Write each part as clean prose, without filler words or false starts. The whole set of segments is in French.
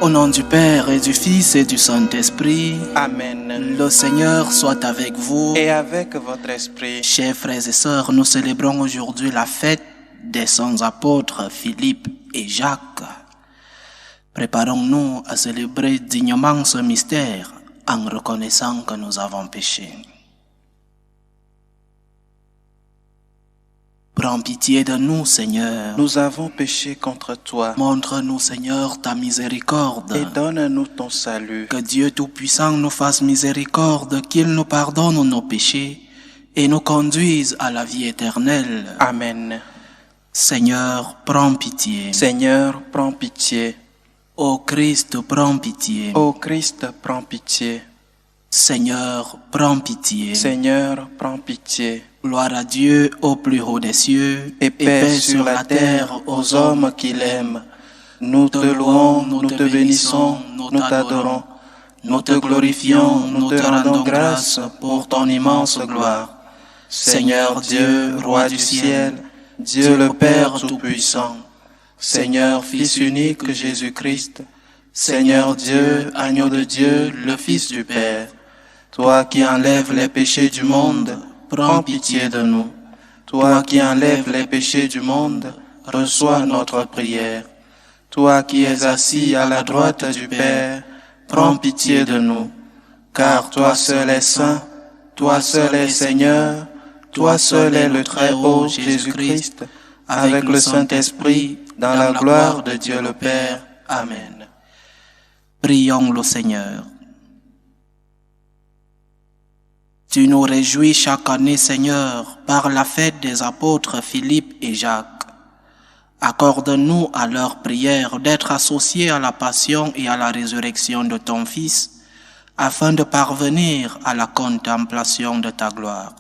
Au nom du Père et du Fils et du Saint-Esprit, Amen. le Seigneur soit avec vous. Et avec votre esprit. Chers frères et sœurs, nous célébrons aujourd'hui la fête des saints apôtres Philippe et Jacques. Préparons-nous à célébrer dignement ce mystère en reconnaissant que nous avons péché. Prends pitié de nous, Seigneur. Nous avons péché contre toi. Montre-nous, Seigneur, ta miséricorde. Et donne-nous ton salut. Que Dieu Tout-Puissant nous fasse miséricorde, qu'il nous pardonne nos péchés et nous conduise à la vie éternelle. Amen. Seigneur, prends pitié. Seigneur, prends pitié. Ô Christ, prends pitié. Ô Christ, prends pitié. Seigneur, prends pitié. Seigneur, prends pitié. Gloire à Dieu au plus haut des cieux Et paix sur la terre aux hommes qui l'aiment. Nous te louons, nous te bénissons, nous t'adorons. Nous te glorifions, nous te rendons grâce pour ton immense gloire. Seigneur Dieu, Roi du ciel, Dieu le Père Tout-Puissant, Seigneur Fils unique Jésus-Christ, Seigneur Dieu, Agneau de Dieu, le Fils du Père, toi qui enlèves les péchés du monde, prends pitié de nous. Toi qui enlèves les péchés du monde, reçois notre prière. Toi qui es assis à la droite du Père, prends pitié de nous. Car toi seul es saint, toi seul es Seigneur, toi seul es le Très-Haut Jésus-Christ, avec le Saint-Esprit, dans la gloire de Dieu le Père. Amen. Prions le Seigneur. Tu nous réjouis chaque année, Seigneur, par la fête des apôtres Philippe et Jacques. Accorde-nous à leur prière d'être associés à la passion et à la résurrection de ton Fils, afin de parvenir à la contemplation de ta gloire.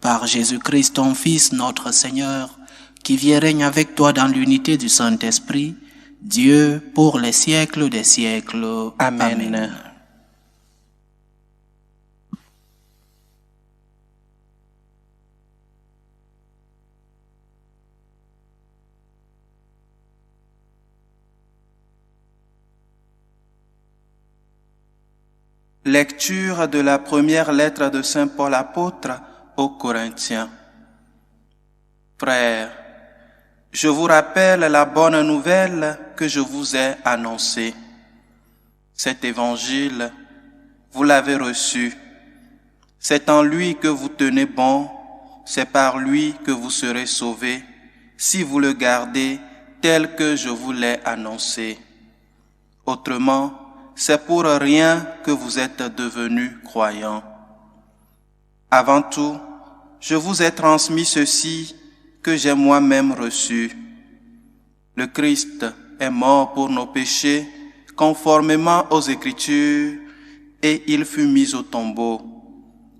Par Jésus-Christ, ton Fils, notre Seigneur, qui vit et règne avec toi dans l'unité du Saint-Esprit, Dieu pour les siècles des siècles. Amen. Amen. Lecture de la première lettre de Saint Paul apôtre aux Corinthiens. Frères, je vous rappelle la bonne nouvelle que je vous ai annoncée. Cet évangile, vous l'avez reçu. C'est en lui que vous tenez bon, c'est par lui que vous serez sauvés, si vous le gardez tel que je vous l'ai annoncé. Autrement, c'est pour rien que vous êtes devenus croyants. Avant tout, je vous ai transmis ceci que j'ai moi-même reçu. Le Christ est mort pour nos péchés, conformément aux Écritures, et il fut mis au tombeau.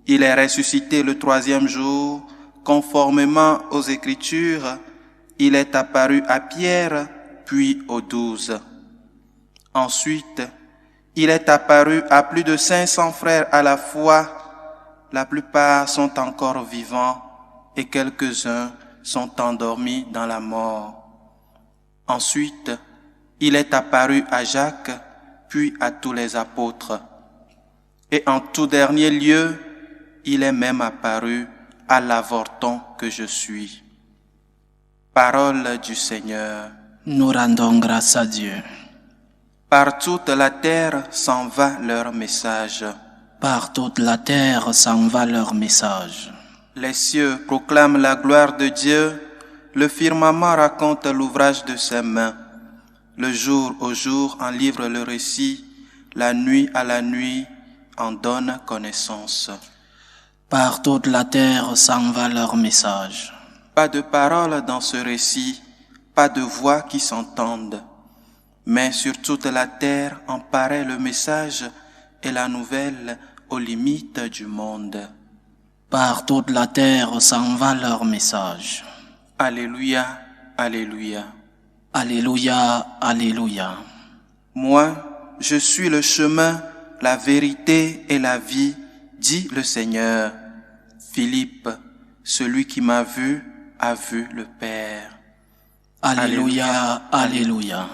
Il est ressuscité le troisième jour, conformément aux Écritures. Il est apparu à Pierre, puis aux 12. Ensuite, il est apparu à plus de 500 frères à la fois. La plupart sont encore vivants et quelques-uns sont endormis dans la mort. Ensuite, il est apparu à Jacques, puis à tous les apôtres. Et en tout dernier lieu, il est même apparu à l'avorton que je suis. Parole du Seigneur. Nous rendons grâce à Dieu. Par toute la terre s'en va leur message. Par toute la terre s'en va leur message. Les cieux proclament la gloire de Dieu, le firmament raconte l'ouvrage de ses mains. Le jour au jour en livre le récit, la nuit à la nuit en donne connaissance. Par toute la terre s'en va leur message. Pas de parole dans ce récit, pas de voix qui s'entendent. Mais sur toute la terre en paraît le message et la nouvelle aux limites du monde. Par toute la terre s'en va leur message. Alléluia, Alléluia. Alléluia, Alléluia. Moi, je suis le chemin, la vérité et la vie, dit le Seigneur. Philippe, celui qui m'a vu, a vu le Père. Alléluia, Alléluia.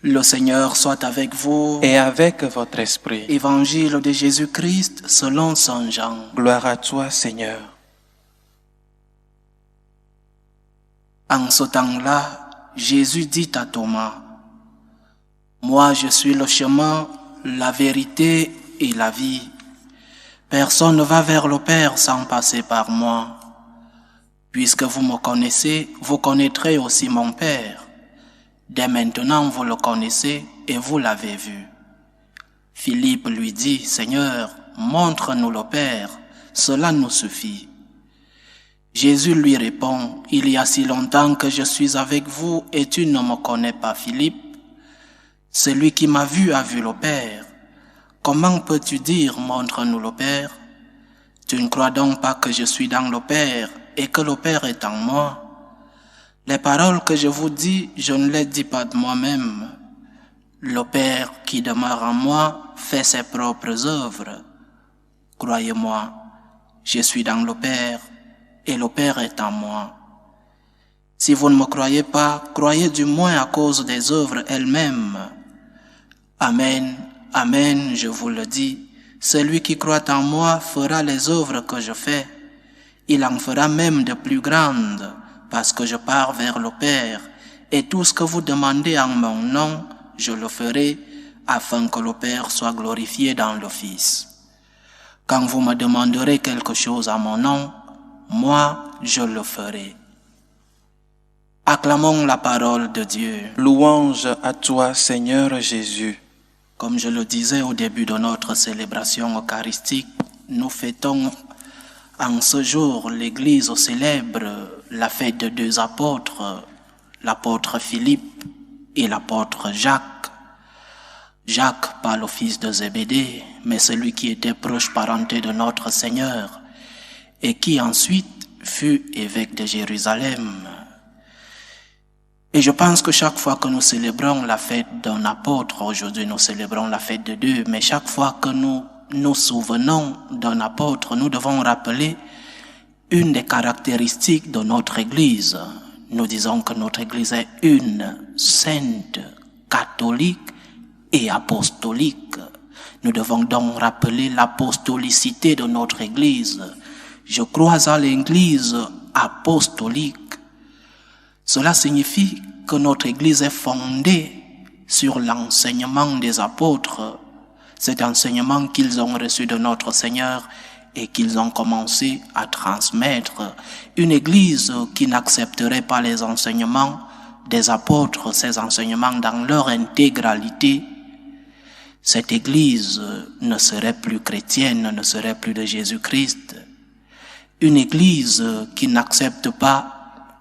Le Seigneur soit avec vous. et avec votre esprit. Évangile de Jésus-Christ selon Saint Jean. Gloire à toi, Seigneur. En ce temps-là, Jésus dit à Thomas, « Moi, je suis le chemin, la vérité et la vie. Personne ne va vers le Père sans passer par moi. Puisque vous me connaissez, vous connaîtrez aussi mon Père. Dès maintenant, vous le connaissez et vous l'avez vu. » Philippe lui dit, « Seigneur, montre-nous le Père, cela nous suffit. » Jésus lui répond, « Il y a si longtemps que je suis avec vous et tu ne me connais pas, Philippe. Celui qui m'a vu a vu le Père. Comment peux-tu dire, montre-nous le Père? Tu ne crois donc pas que je suis dans le Père et que le Père est en moi? Les paroles que je vous dis, je ne les dis pas de moi-même. Le Père qui demeure en moi fait ses propres œuvres. Croyez-moi, je suis dans le Père et le Père est en moi. Si vous ne me croyez pas, croyez du moins à cause des œuvres elles-mêmes. Amen, amen, je vous le dis, celui qui croit en moi fera les œuvres que je fais. Il en fera même de plus grandes, parce que je pars vers le Père, et tout ce que vous demandez en mon nom, je le ferai, afin que le Père soit glorifié dans le Fils. Quand vous me demanderez quelque chose à mon nom, moi, je le ferai. » Acclamons la parole de Dieu. Louange à toi, Seigneur Jésus. Comme je le disais au début de notre célébration eucharistique, nous fêtons en ce jour, l'Église célèbre la fête de deux apôtres, l'apôtre Philippe et l'apôtre Jacques. Jacques, pas le fils de Zébédée, mais celui qui était proche parenté de notre Seigneur et qui ensuite fut évêque de Jérusalem. Et je pense que chaque fois que nous célébrons la fête d'un apôtre, aujourd'hui nous célébrons la fête de deux, mais chaque fois que nous nous souvenons d'un apôtre, nous devons rappeler une des caractéristiques de notre Église. Nous disons que notre Église est une, sainte, catholique et apostolique. Nous devons donc rappeler l'apostolicité de notre Église. Je crois à l'Église apostolique. Cela signifie que notre Église est fondée sur l'enseignement des apôtres, cet enseignement qu'ils ont reçu de notre Seigneur et qu'ils ont commencé à transmettre. Une Église qui n'accepterait pas les enseignements des apôtres, ces enseignements dans leur intégralité, cette Église ne serait plus chrétienne, ne serait plus de Jésus-Christ. Une Église qui n'accepte pas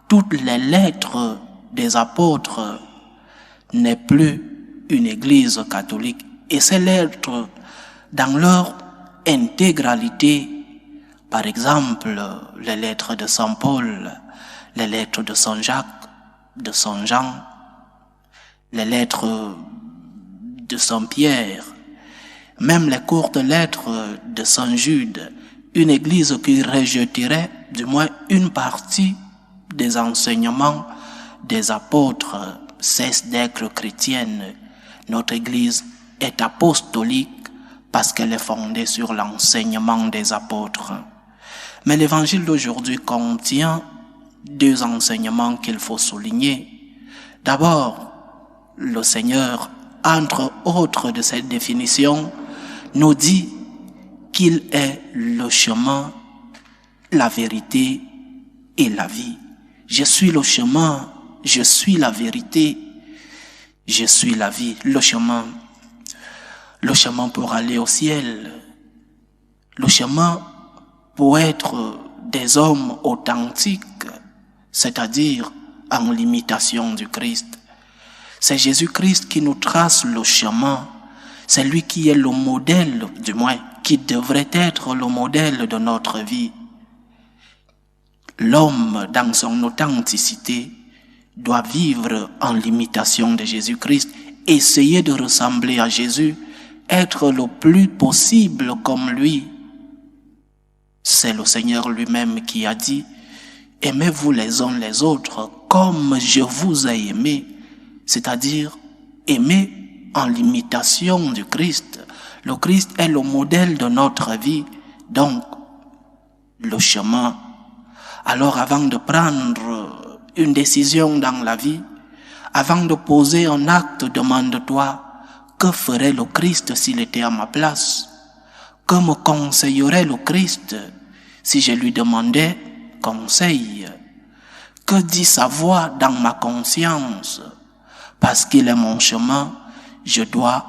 toutes les lettres des apôtres n'est plus une Église catholique. Et ces lettres, dans leur intégralité, par exemple, les lettres de Saint Paul, les lettres de Saint Jacques, de Saint Jean, les lettres de Saint Pierre, même les courtes lettres de Saint Jude, une Église qui rejetterait du moins une partie des enseignements des apôtres cesse d'être chrétienne. Notre Église est apostolique parce qu'elle est fondée sur l'enseignement des apôtres. Mais l'évangile d'aujourd'hui contient deux enseignements qu'il faut souligner. D'abord, le Seigneur, entre autres de cette définition, nous dit qu'il est le chemin, la vérité et la vie. Je suis le chemin, je suis la vérité, je suis la vie. Le chemin pour aller au ciel, le chemin pour être des hommes authentiques, c'est-à-dire en l'imitation du Christ. C'est Jésus-Christ qui nous trace le chemin, c'est lui qui est le modèle, du moins, qui devrait être le modèle de notre vie. L'homme, dans son authenticité, doit vivre en l'imitation de Jésus-Christ, essayer de ressembler à Jésus, être le plus possible comme lui. C'est le Seigneur lui-même qui a dit « Aimez-vous les uns les autres comme je vous ai aimé », c'est-à-dire aimer en l'imitation du Christ. Le Christ est le modèle de notre vie, donc le chemin. Alors avant de prendre une décision dans la vie, avant de poser un acte, demande-toi, que ferait le Christ s'il était à ma place? Que me conseillerait le Christ si je lui demandais conseil? Que dit sa voix dans ma conscience? Parce qu'il est mon chemin, je dois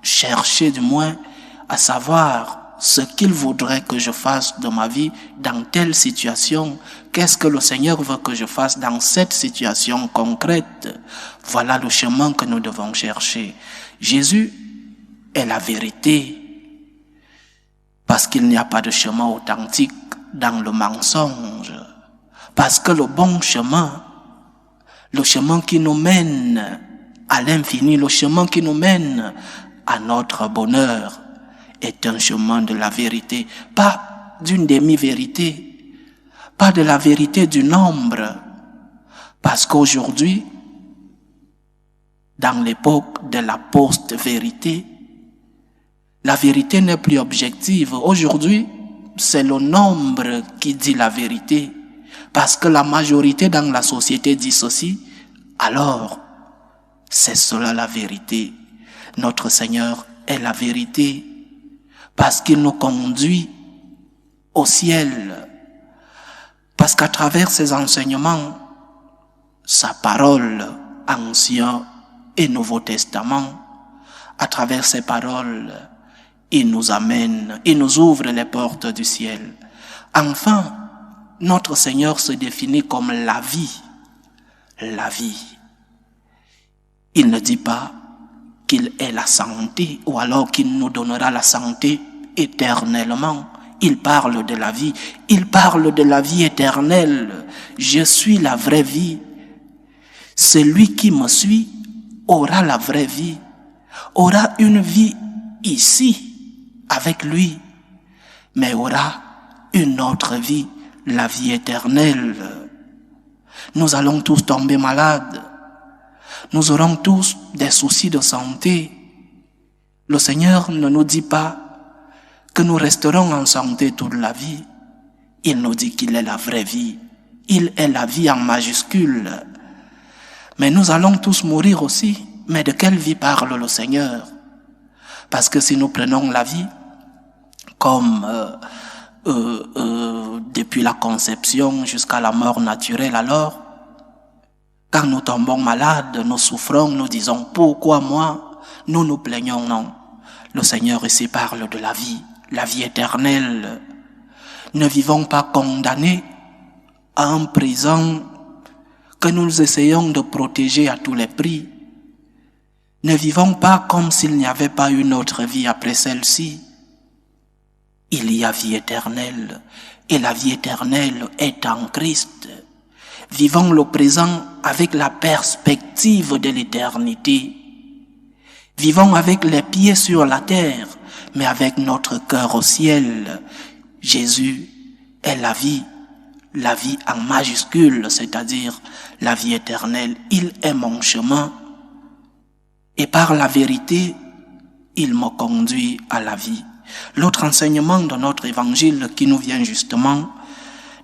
chercher du moins à savoir ce qu'il voudrait que je fasse de ma vie dans telle situation. Qu'est-ce que le Seigneur veut que je fasse dans cette situation concrète? Voilà le chemin que nous devons chercher. Jésus est la vérité, parce qu'il n'y a pas de chemin authentique dans le mensonge. Parce que le bon chemin, le chemin qui nous mène à l'infini, le chemin qui nous mène à notre bonheur, est un chemin de la vérité, pas d'une demi-vérité, pas de la vérité du nombre. Parce qu'aujourd'hui, dans l'époque de la post-vérité, la vérité n'est plus objective. Aujourd'hui, c'est le nombre qui dit la vérité. Parce que la majorité dans la société dit ceci, alors c'est cela la vérité. Notre Seigneur est la vérité parce qu'il nous conduit au ciel. Parce qu'à travers ses enseignements, sa parole, Ancien et Nouveau Testament, à travers ses paroles, il nous amène, il nous ouvre les portes du ciel. Enfin, notre Seigneur se définit comme la vie. La vie. Il ne dit pas qu'il est la santé ou alors qu'il nous donnera la santé éternellement. Il parle de la vie. Il parle de la vie éternelle. Je suis la vraie vie. Celui qui me suit aura la vraie vie. Aura une vie ici avec lui, mais aura une autre vie, la vie éternelle. Nous allons tous tomber malades. Nous aurons tous des soucis de santé. Le Seigneur ne nous dit pas que nous resterons en santé toute la vie. Il nous dit qu'il est la vraie vie. Il est la vie en majuscule. Mais nous allons tous mourir aussi. Mais de quelle vie parle le Seigneur? Parce que si nous prenons la vie comme depuis la conception jusqu'à la mort naturelle, alors, quand nous tombons malades, nous souffrons, nous disons « Pourquoi moi ?» Nous nous plaignons, non. Le Seigneur ici parle de la vie éternelle. Ne vivons pas condamnés à un présent que nous essayons de protéger à tous les prix. Ne vivons pas comme s'il n'y avait pas une autre vie après celle-ci. Il y a vie éternelle, et la vie éternelle est en Christ. Vivons le présent avec la perspective de l'éternité. Vivons avec les pieds sur la terre, mais avec notre cœur au ciel. Jésus est la vie en majuscule, c'est-à-dire la vie éternelle. Il est mon chemin, et par la vérité, il me conduit à la vie. L'autre enseignement de notre évangile qui nous vient justement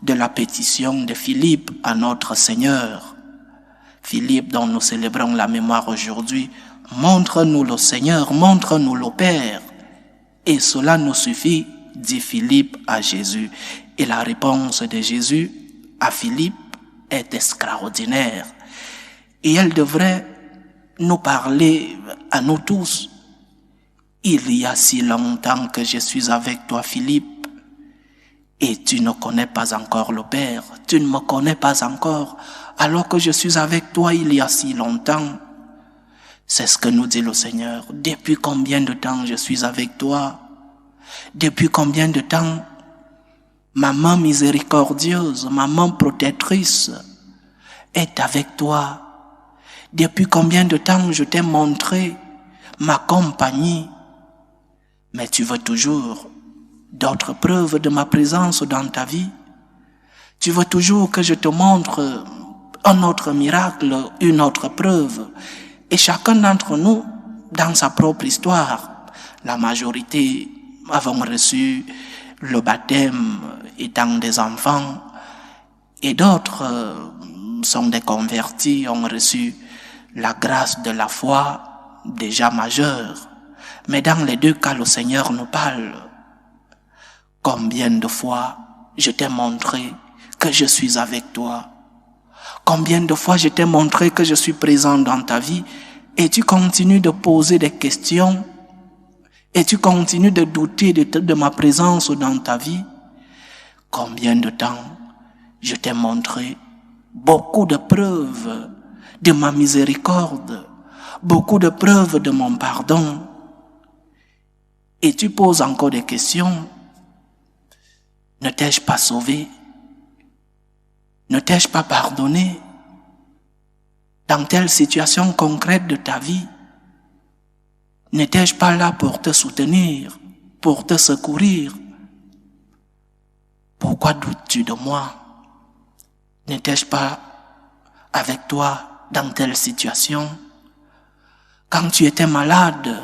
de la pétition de Philippe à notre Seigneur. Philippe, dont nous célébrons la mémoire aujourd'hui, montre-nous le Seigneur, montre-nous le Père. Et cela nous suffit, dit Philippe à Jésus. Et la réponse de Jésus à Philippe est extraordinaire. Et elle devrait nous parler à nous tous. Il y a si longtemps que je suis avec toi, Philippe, et tu ne connais pas encore le Père, tu ne me connais pas encore, alors que je suis avec toi il y a si longtemps. C'est ce que nous dit le Seigneur. Depuis combien de temps je suis avec toi? Depuis combien de temps ma main miséricordieuse, ma main protectrice est avec toi? Depuis combien de temps je t'ai montré ma compagnie? Mais tu veux toujours d'autres preuves de ma présence dans ta vie? Tu veux toujours que je te montre un autre miracle, une autre preuve? Et chacun d'entre nous, dans sa propre histoire, la majorité avons reçu le baptême étant des enfants, et d'autres sont des convertis, ont reçu la grâce de la foi déjà majeure. Mais dans les deux cas, le Seigneur nous parle. Combien de fois je t'ai montré que je suis avec toi? Combien de fois je t'ai montré que je suis présent dans ta vie et tu continues de poser des questions et tu continues de douter de ma présence dans ta vie? Combien de temps je t'ai montré beaucoup de preuves de ma miséricorde, beaucoup de preuves de mon pardon, et tu poses encore des questions. Ne t'ai-je pas sauvé? Ne t'ai-je pas pardonné? Dans telle situation concrète de ta vie, n'étais-je pas là pour te soutenir, pour te secourir? Pourquoi doutes-tu de moi? N'étais-je pas avec toi dans telle situation? Quand tu étais malade,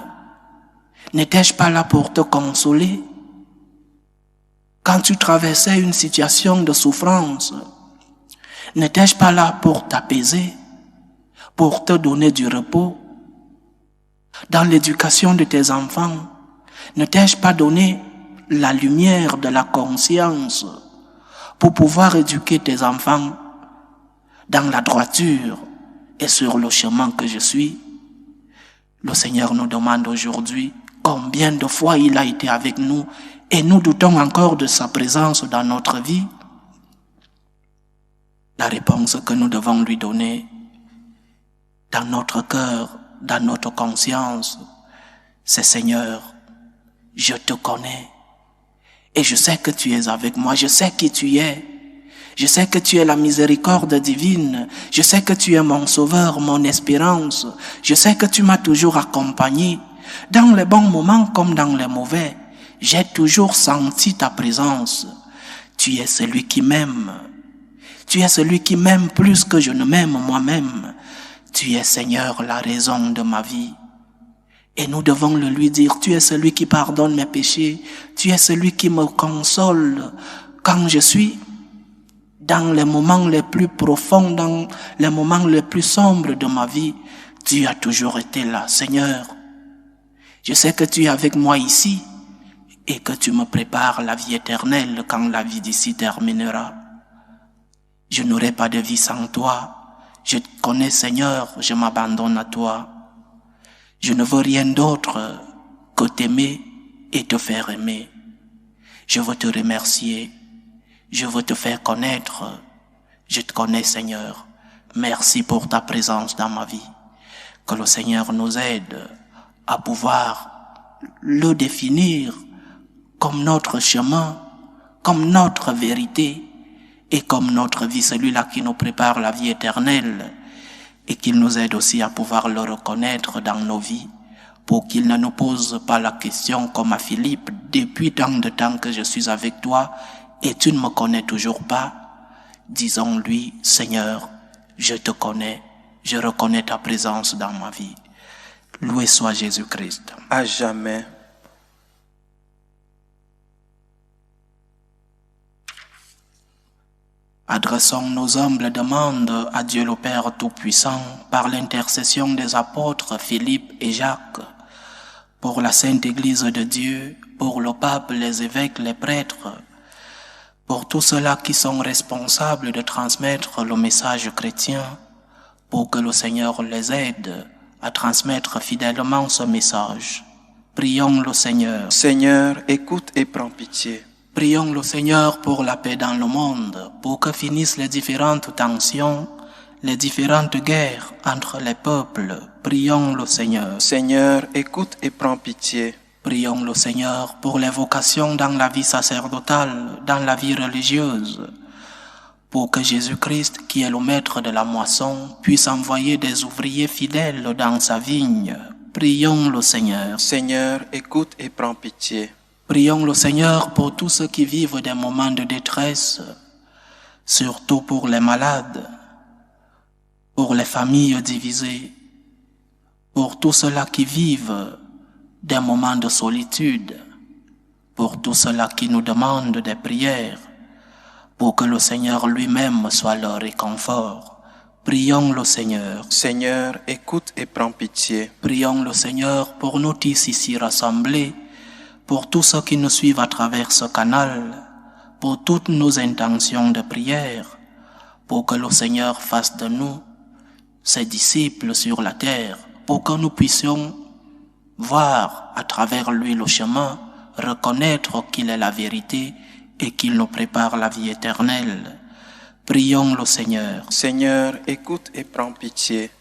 n'étais-je pas là pour te consoler? Quand tu traversais une situation de souffrance, n'étais-je pas là pour t'apaiser, pour te donner du repos? Dans l'éducation de tes enfants, ne t'ai-je pas donné la lumière de la conscience pour pouvoir éduquer tes enfants dans la droiture et sur le chemin que je suis? Le Seigneur nous demande aujourd'hui combien de fois il a été avec nous et nous doutons encore de sa présence dans notre vie. La réponse que nous devons lui donner dans notre cœur, dans notre conscience, c'est: Seigneur, je te connais et je sais que tu es avec moi, je sais qui tu es, je sais que tu es la miséricorde divine, je sais que tu es mon sauveur, mon espérance, je sais que tu m'as toujours accompagné, dans les bons moments comme dans les mauvais, j'ai toujours senti ta présence. Tu es celui qui m'aime, tu es celui qui m'aime plus que je ne m'aime moi-même. Tu es, Seigneur, la raison de ma vie. Et nous devons le lui dire: tu es celui qui pardonne mes péchés, tu es celui qui me console quand je suis dans les moments les plus profonds, dans les moments les plus sombres de ma vie. Tu as toujours été là, Seigneur. Je sais que tu es avec moi ici et que tu me prépares la vie éternelle quand la vie d'ici terminera. Je n'aurai pas de vie sans toi. Je te connais, Seigneur, je m'abandonne à toi. Je ne veux rien d'autre que t'aimer et te faire aimer. Je veux te remercier. Je veux te faire connaître. Je te connais, Seigneur. Merci pour ta présence dans ma vie. Que le Seigneur nous aide à pouvoir le définir comme notre chemin, comme notre vérité et comme notre vie, celui-là qui nous prépare la vie éternelle, et qu'il nous aide aussi à pouvoir le reconnaître dans nos vies, pour qu'il ne nous pose pas la question comme à Philippe: depuis tant de temps que je suis avec toi et tu ne me connais toujours pas. Disons-lui: Seigneur, je te connais, je reconnais ta présence dans ma vie. Loué soit Jésus-Christ. À jamais. Adressons nos humbles demandes à Dieu le Père Tout-Puissant par l'intercession des apôtres Philippe et Jacques, pour la Sainte Église de Dieu, pour le pape, les évêques, les prêtres, pour tous ceux-là qui sont responsables de transmettre le message chrétien, pour que le Seigneur les aide à transmettre fidèlement ce message. Prions le Seigneur. Seigneur, écoute et prends pitié. Prions le Seigneur pour la paix dans le monde, pour que finissent les différentes tensions, les différentes guerres entre les peuples. Prions le Seigneur. Seigneur, écoute et prends pitié. Prions le Seigneur pour les vocations dans la vie sacerdotale, dans la vie religieuse, pour que Jésus-Christ, qui est le maître de la moisson, puisse envoyer des ouvriers fidèles dans sa vigne. Prions le Seigneur. Seigneur, écoute et prends pitié. Prions le Seigneur pour tous ceux qui vivent des moments de détresse, surtout pour les malades, pour les familles divisées, pour tous ceux-là qui vivent des moments de solitude, pour tous ceux-là qui nous demandent des prières, pour que le Seigneur lui-même soit leur réconfort. Prions le Seigneur. Seigneur, écoute et prends pitié. Prions le Seigneur pour nous tous ici rassemblés, pour tous ceux qui nous suivent à travers ce canal, pour toutes nos intentions de prière, pour que le Seigneur fasse de nous ses disciples sur la terre, pour que nous puissions voir à travers lui le chemin, reconnaître qu'il est la vérité et qu'il nous prépare la vie éternelle. Prions le Seigneur. Seigneur, écoute et prends pitié.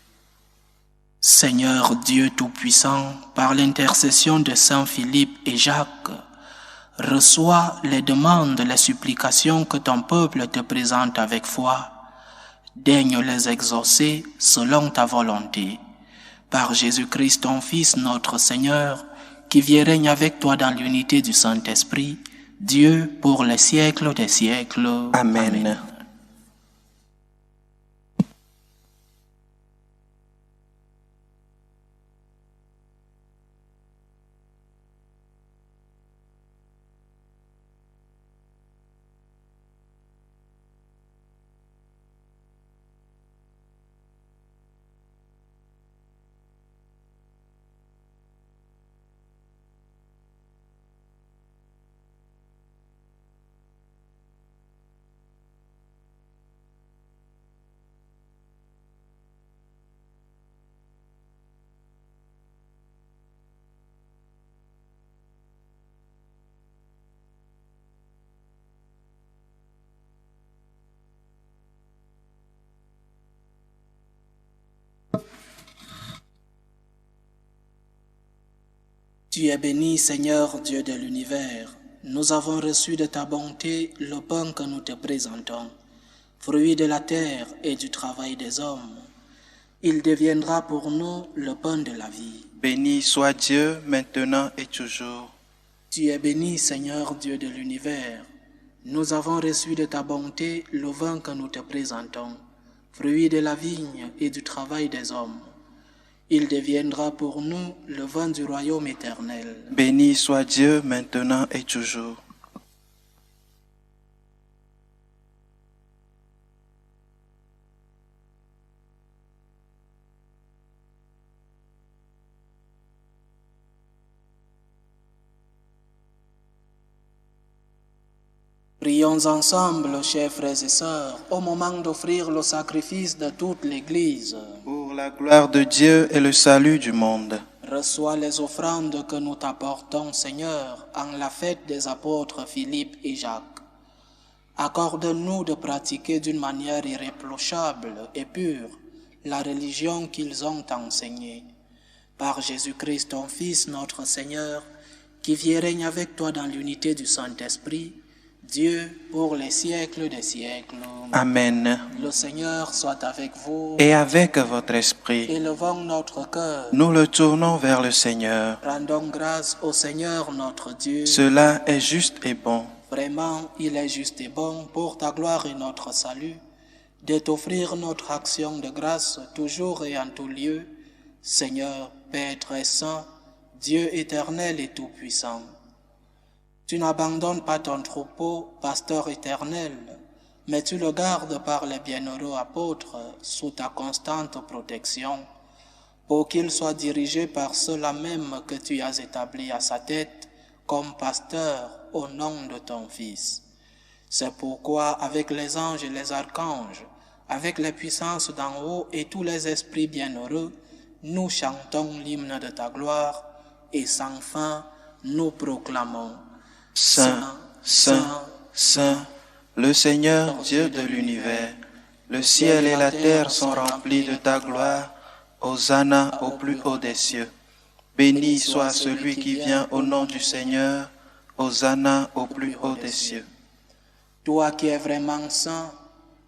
Seigneur Dieu Tout-Puissant, par l'intercession de Saint Philippe et Jacques, reçois les demandes, les supplications que ton peuple te présente avec foi. Daigne les exaucer selon ta volonté. Par Jésus-Christ, ton Fils, notre Seigneur, qui vit et règne avec toi dans l'unité du Saint-Esprit, Dieu pour les siècles des siècles. Amen. Amen. Tu es béni, Seigneur Dieu de l'univers. Nous avons reçu de ta bonté le pain que nous te présentons, fruit de la terre et du travail des hommes. Il deviendra pour nous le pain de la vie. Béni soit Dieu, maintenant et toujours. Tu es béni, Seigneur Dieu de l'univers. Nous avons reçu de ta bonté le vin que nous te présentons, fruit de la vigne et du travail des hommes. Il deviendra pour nous le vin du royaume éternel. Béni soit Dieu, maintenant et toujours. Prions ensemble, chers frères et sœurs, au moment d'offrir le sacrifice de toute l'Église. Pour la gloire de Dieu et le salut du monde. Reçois les offrandes que nous t'apportons, Seigneur, en la fête des apôtres Philippe et Jacques. Accorde-nous de pratiquer d'une manière irréprochable et pure la religion qu'ils ont enseignée. Par Jésus-Christ, ton Fils, notre Seigneur, qui vit et règne avec toi dans l'unité du Saint-Esprit, Dieu pour les siècles des siècles. Amen. Le Seigneur soit avec vous. Et avec votre esprit, Élevons notre cœur. nous le tournons vers le Seigneur. Rendons grâce au Seigneur notre Dieu. Cela est juste et bon. Vraiment, il est juste et bon pour ta gloire et notre salut, de t'offrir notre action de grâce toujours et en tout lieu, Seigneur, Père très saint, Dieu éternel et tout-puissant. Tu n'abandonnes pas ton troupeau, pasteur éternel, mais tu le gardes par les bienheureux apôtres sous ta constante protection, pour qu'il soit dirigé par ceux-là même que tu as établis à sa tête comme pasteur au nom de ton Fils. C'est pourquoi, avec les anges et les archanges, avec les puissances d'en haut et tous les esprits bienheureux, nous chantons l'hymne de ta gloire et sans fin nous proclamons. Saint, Saint, Saint, le Seigneur Dieu de l'univers, le ciel et la terre sont remplis de ta gloire. Hosanna au plus haut des cieux. Béni soit celui qui vient au nom du Seigneur. Hosanna au plus haut des cieux. Toi qui es vraiment saint,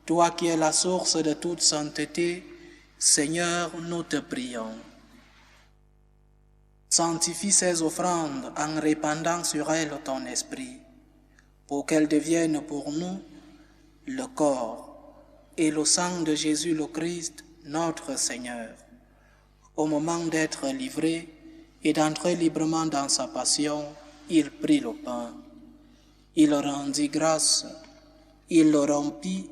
toi qui es la source de toute sainteté, Seigneur, nous te prions. Sanctifie ces offrandes en répandant sur elles ton esprit, pour qu'elles deviennent pour nous le corps et le sang de Jésus le Christ, notre Seigneur. Au moment d'être livré et d'entrer librement dans sa passion, il prit le pain. Il rendit grâce, il le rompit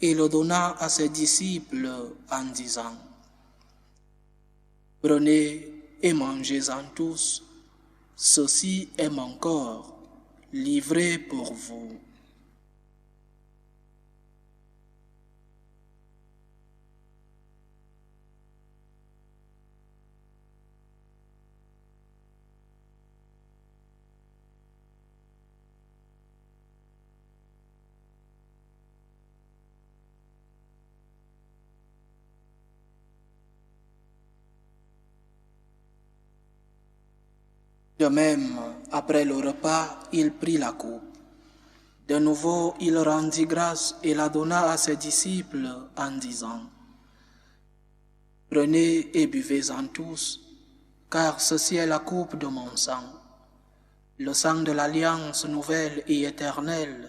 et le donna à ses disciples en disant: « Prenez et mangez-en tous, ceci est mon corps, livré pour vous. » De même, après le repas, il prit la coupe. De nouveau, il rendit grâce et la donna à ses disciples en disant: « Prenez et buvez-en tous, car ceci est la coupe de mon sang, le sang de l'alliance nouvelle et éternelle,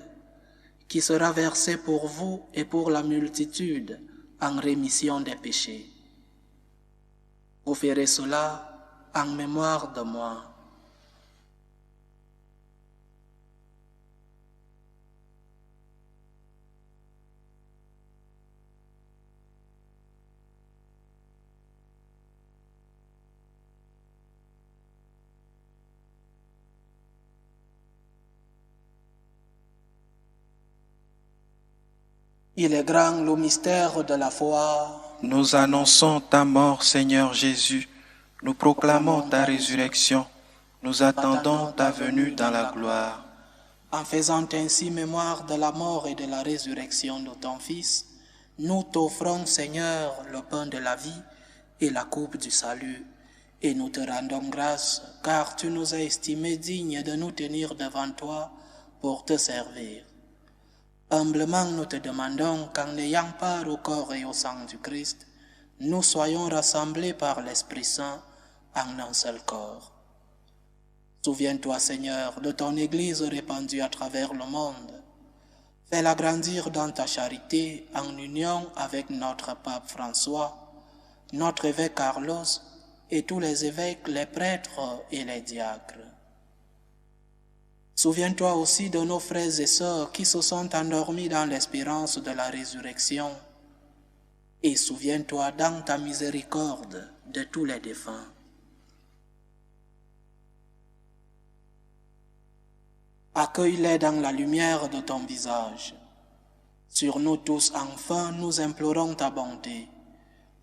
qui sera versé pour vous et pour la multitude en rémission des péchés. Vous ferez cela en mémoire de moi. » Il est grand le mystère de la foi. Nous annonçons ta mort, Seigneur Jésus. Nous proclamons ta résurrection. Nous attendons ta venue dans la gloire. En faisant ainsi mémoire de la mort et de la résurrection de ton Fils, nous t'offrons, Seigneur, le pain de la vie et la coupe du salut. Et nous te rendons grâce, car tu nous as estimés dignes de nous tenir devant toi pour te servir. Humblement, nous te demandons qu'en ayant part au corps et au sang du Christ, nous soyons rassemblés par l'Esprit Saint en un seul corps. Souviens-toi, Seigneur, de ton Église répandue à travers le monde. Fais-la grandir dans ta charité en union avec notre pape François, notre évêque Carlos et tous les évêques, les prêtres et les diacres. Souviens-toi aussi de nos frères et sœurs qui se sont endormis dans l'espérance de la résurrection. Et souviens-toi dans ta miséricorde de tous les défunts. Accueille-les dans la lumière de ton visage. Sur nous tous, enfin, nous implorons ta bonté.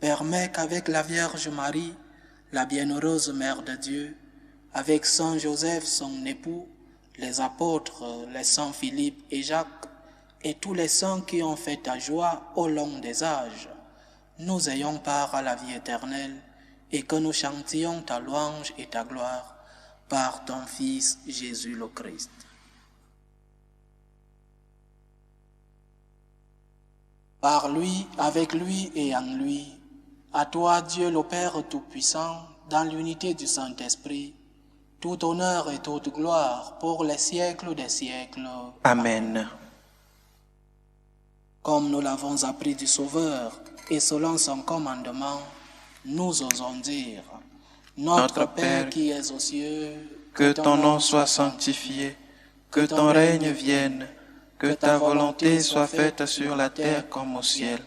Permets qu'avec la Vierge Marie, la bienheureuse Mère de Dieu, avec Saint Joseph, son époux, les apôtres, les saints Philippe et Jacques, et tous les saints qui ont fait ta joie au long des âges, nous ayons part à la vie éternelle, et que nous chantions ta louange et ta gloire par ton Fils Jésus le Christ. Par lui, avec lui et en lui, à toi Dieu le Père Tout-Puissant, dans l'unité du Saint-Esprit, tout honneur et toute gloire pour les siècles des siècles. Amen. Comme nous l'avons appris du Sauveur, et selon son commandement, nous osons dire: Notre Père qui es aux cieux, que ton nom soit sanctifié, que ton règne vienne, que ta volonté soit faite sur la terre comme au ciel.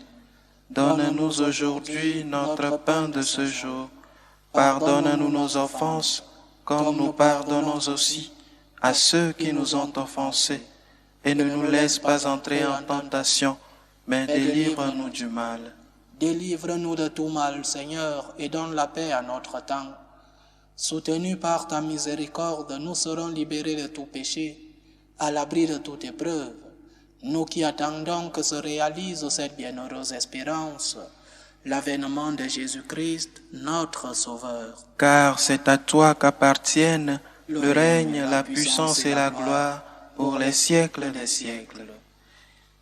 Donne-nous aujourd'hui notre pain de ce jour. Pardonne-nous nos offenses, comme nous pardonnons aussi à ceux qui nous ont offensés. Et ne nous laisse pas entrer en tentation, mais délivre-nous du mal. Délivre-nous de tout mal, Seigneur, et donne la paix à notre temps. Soutenus par ta miséricorde, nous serons libérés de tout péché, à l'abri de toute épreuve. Nous qui attendons que se réalise cette bienheureuse espérance, l'avènement de Jésus-Christ, notre Sauveur. Car c'est à toi qu'appartiennent le règne, la puissance et la gloire pour les siècles des siècles.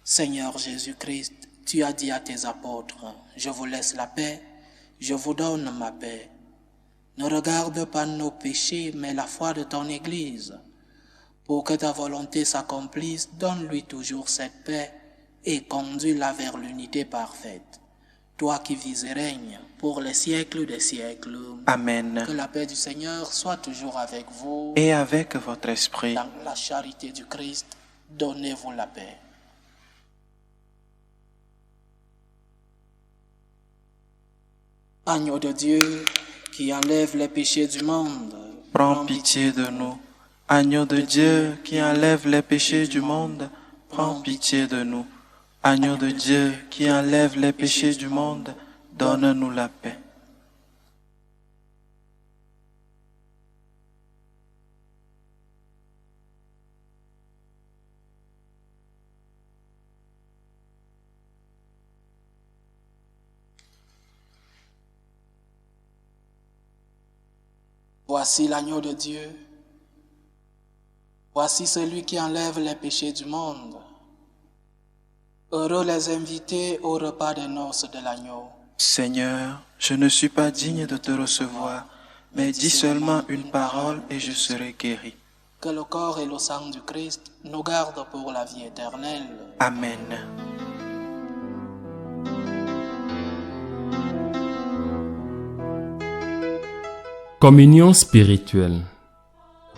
Seigneur Jésus-Christ, tu as dit à tes apôtres: Je vous laisse la paix, je vous donne ma paix. Ne regarde pas nos péchés, mais la foi de ton Église. Pour que ta volonté s'accomplisse, donne-lui toujours cette paix et conduis-la vers l'unité parfaite. toi qui vis et règnes pour les siècles des siècles. Amen. Que la paix du Seigneur soit toujours avec vous. Et avec votre esprit. Dans la charité du Christ, donnez-vous la paix. Agneau de Dieu, qui enlève les péchés du monde, prends pitié de nous. Agneau de Dieu, qui enlève les péchés du monde, prends pitié de nous. Agneau de Dieu, qui enlève les péchés du monde, donne-nous la paix. Voici l'agneau de Dieu. Voici celui qui enlève les péchés du monde. Heureux les invités au repas des noces de l'agneau. Seigneur, je ne suis pas digne de te recevoir, mais dis seulement une parole et je serai guéri. Que le corps et le sang du Christ nous gardent pour la vie éternelle. Amen. Communion spirituelle.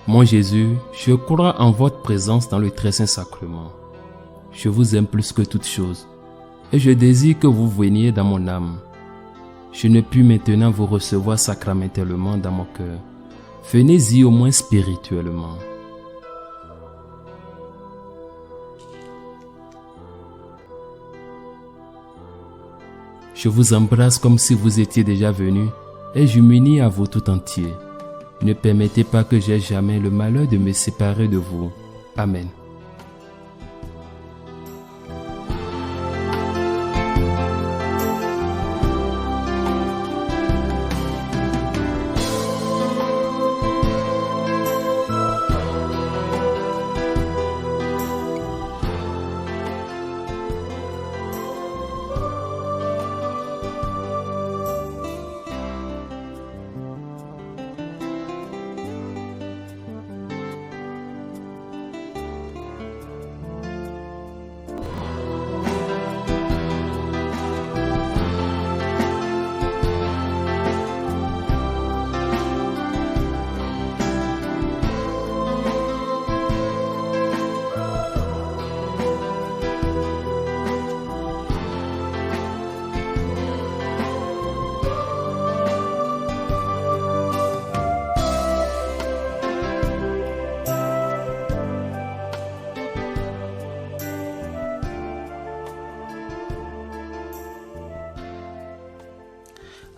Mon Jésus, je crois en votre présence dans le très saint sacrement. Je vous aime plus que toute chose, et je désire que vous veniez dans mon âme. Je ne puis maintenant vous recevoir sacramentellement dans mon cœur. Venez-y au moins spirituellement. Je vous embrasse comme si vous étiez déjà venu, et je m'unis à vous tout entier. Ne permettez pas que j'aie jamais le malheur de me séparer de vous. Amen.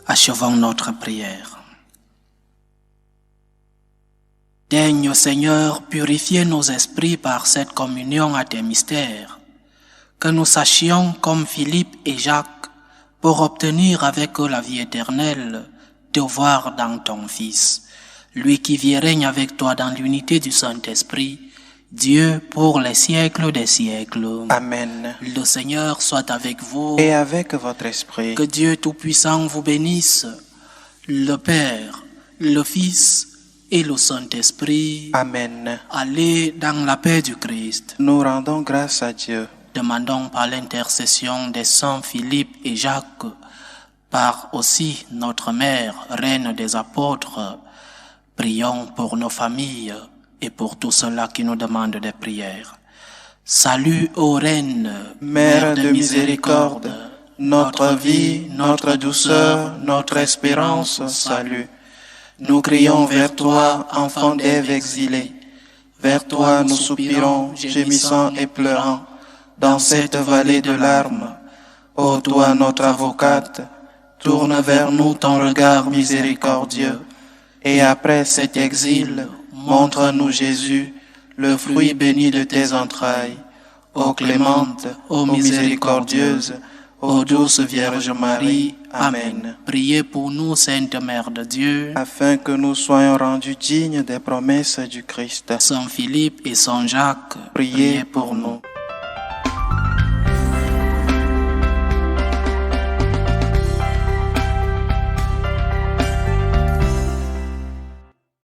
Achevons notre prière. Daigne, Seigneur, purifier nos esprits par cette communion à tes mystères, que nous sachions, comme Philippe et Jacques, pour obtenir avec eux la vie éternelle, te voir dans ton Fils, lui qui vit et règne avec toi dans l'unité du Saint-Esprit, Dieu pour les siècles des siècles. Amen. Le Seigneur soit avec vous. Et avec votre esprit. Que Dieu Tout-Puissant vous bénisse, le Père, le Fils et le Saint-Esprit. Amen. Allez dans la paix du Christ. Nous rendons grâce à Dieu. Demandons par l'intercession des saints Philippe et Jacques, par aussi notre Mère, Reine des Apôtres, prions pour nos familles et pour tous ceux-là qui nous demandent des prières. Salut, ô Reine, Mère de miséricorde, notre vie, notre douceur, notre espérance, salut. Nous crions vers toi, enfant d'Ève exilée. Vers toi nous soupirons, gémissant et pleurant, dans cette vallée de larmes. Ô toi, notre avocate, tourne vers nous ton regard miséricordieux. Et après cet exil, montre-nous Jésus, le fruit béni de tes entrailles. Ô clémente, ô miséricordieuse, ô douce Vierge Marie. Amen. Priez pour nous, Sainte Mère de Dieu, Afin que nous soyons rendus dignes des promesses du Christ. Saint Philippe et Saint Jacques, Priez pour nous.